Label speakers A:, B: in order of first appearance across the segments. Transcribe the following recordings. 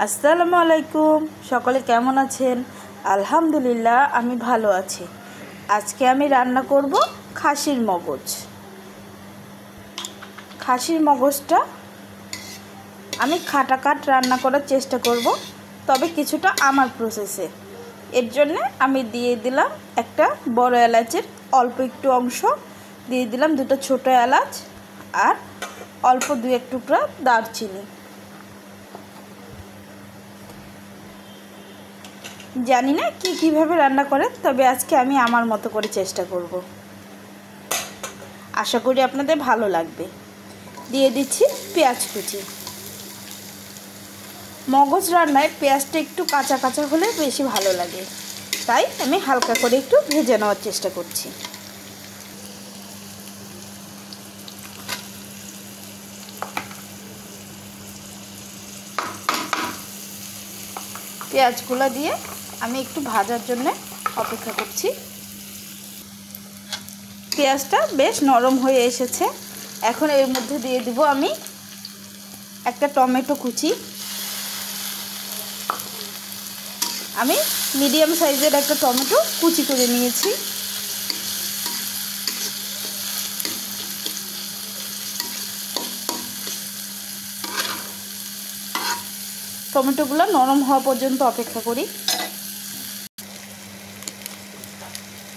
A: আসসালামু আলাইকুম। সকলে কেমন আছেন? আলহামদুলিল্লাহ, আমি ভালো আছি। আজকে আমি রান্না করব খাসির মগজ। খাসির মগজটা আমি খাটা কাট রান্না করার চেষ্টা করব, তবে কিছুটা আমার প্রসেসে। এর জন্যে আমি দিয়ে দিলাম একটা বড় এলাচের অল্প একটু অংশ, দিয়ে দিলাম দুটো ছোট এলাচ আর অল্প 2-1 টুকরা দারচিনি। জানি না কীভাবে রান্না করে, তবে আজকে আমি আমার মতো করে চেষ্টা করব। আশা করি আপনাদের ভালো লাগবে। দিয়ে দিচ্ছি পেঁয়াজ কুচি। মগজ রান্নায় পেঁয়াজটা একটু কাঁচা কাঁচা হলে বেশি ভালো লাগে, তাই আমি হালকা করে একটু ভেজে নেওয়ার চেষ্টা করছি। পেঁয়াজগুলো দিয়ে আমি একটু ভাজার জন্য অপেক্ষা করছি। পেঁয়াজটা বেশ নরম হয়ে এসেছে। এখন এর মধ্যে দিয়ে দিব আমি একটা টমেটো কুচি। আমি মিডিয়াম সাইজের একটা টমেটো কুচি করে নিয়েছি। টমেটোগুলো নরম হওয়া পর্যন্ত অপেক্ষা করি।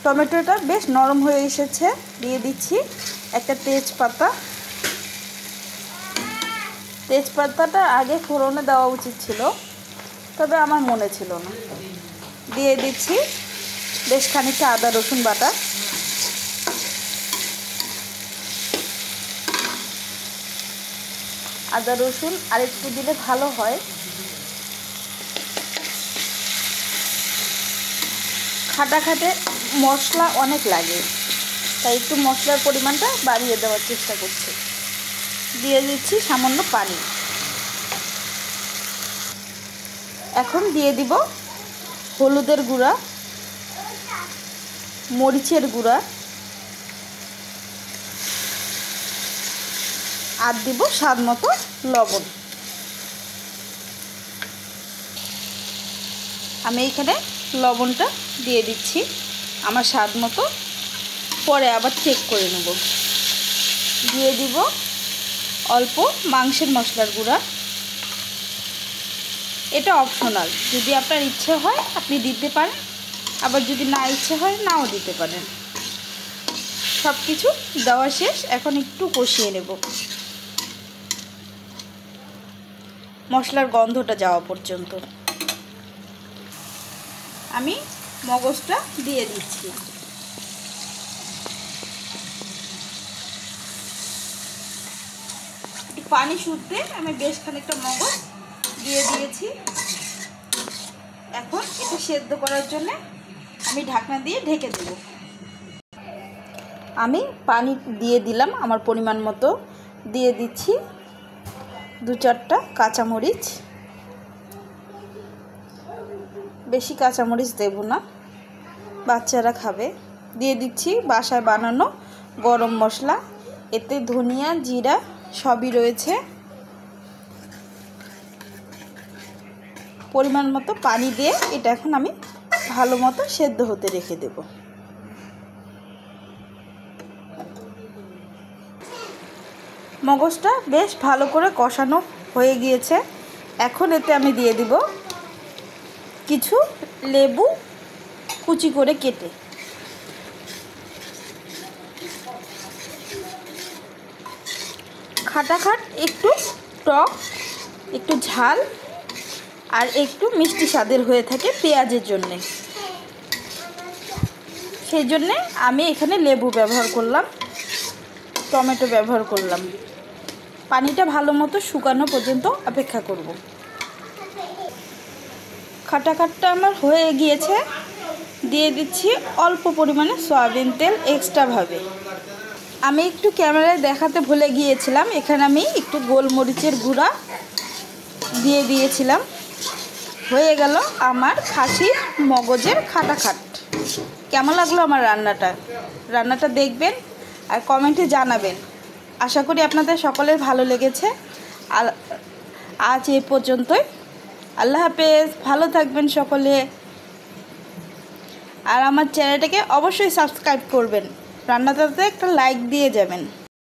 A: টমেটোটা বেশ নরম হয়ে এসেছে। দিয়ে দিচ্ছি একটা তেজপাতা। তেজপাতাটা আগে ফোড়নে দেওয়া উচিত ছিল, তবে আমার মনে ছিল না। দিয়ে দিচ্ছি বেশ খানিকটা আদা রসুন বাটা। আদা রসুন আর একটু দিলে ভালো হয়। খাটা খাটে মশলা অনেক লাগে, তাই একটু মশলার পরিমাণটা বাড়িয়ে দেওয়ার চেষ্টা করছি। দিয়ে দিচ্ছি সামান্য পানি। এখন দিয়ে দিব হলুদের গুঁড়া, মরিচের গুঁড়া আর দিব স্বাদ মতো লবণ। আমি এখানে লবণটা দিয়ে দিচ্ছি আমার স্বাদ মতো, পরে আবার চেক করে নেব। দিয়ে দিব অল্প মাংসের মশলার গুঁড়া। এটা অপশনাল, যদি আপনার ইচ্ছে হয় আপনি দিতে পারেন, আবার যদি না ইচ্ছে হয় নাও দিতে পারেন। সব কিছু দেওয়া শেষ। এখন একটু কষিয়ে নেব মশলার গন্ধটা যাওয়া পর্যন্ত। আমি মগজটা দিয়ে দিচ্ছি। একটু পানি শুদ্ধে আমি বেশ খানিকটা মগজ দিয়ে দিয়েছি। এখন এটা সেদ্ধ করার জন্য আমি ঢাকনা দিয়ে ঢেকে দেব। আমি পানি দিয়ে দিলাম আমার পরিমাণ মতো। দিয়ে দিচ্ছি 2-4টা কাঁচামরিচ। বেশি কাঁচামরিচ দেব না, বাচ্চারা খাবে। দিয়ে দিচ্ছি বাসায় বানানো গরম মশলা, এতে ধনিয়া জিরা সবই রয়েছে। পরিমাণ মতো পানি দিয়ে এটা এখন আমি ভালো মতো সেদ্ধ হতে রেখে দেব। মগজটা বেশ ভালো করে কষানো হয়ে গিয়েছে। এখন এতে আমি দিয়ে দিব কিছু লেবু কুচি করে কেটে। খাটা খাট, একটু টক, একটু ঝাল আর একটু মিষ্টি স্বাদের হয়ে থাকে পেঁয়াজের জন্যে। সেই জন্যে আমি এখানে লেবু ব্যবহার করলাম, টমেটো ব্যবহার করলাম। পানিটা ভালো মতো শুকানো পর্যন্ত অপেক্ষা করব। খাটা খাটটা আমার হয়ে গিয়েছে। দিয়ে দিচ্ছি অল্প পরিমাণে সয়াবিন তেল এক্সট্রাভাবে। আমি একটু ক্যামেরায় দেখাতে ভুলে গিয়েছিলাম, এখানে আমি একটু গোলমরিচের গুঁড়া দিয়ে দিয়েছিলাম। হয়ে গেল আমার খাসির মগজের খাটা খাট। কেমন লাগলো আমার রান্নাটা দেখবেন আর কমেন্টে জানাবেন। আশা করি আপনাদের সকলের ভালো লেগেছে। আর আজ এই পর্যন্তই। আল্লাহ হাফেজ, ভালো থাকবেন সকলে। আর আমার চ্যানেলটাকে অবশ্যই সাবস্ক্রাইব করবেন, রান্নাটাতে একটা লাইক দিয়ে যাবেন।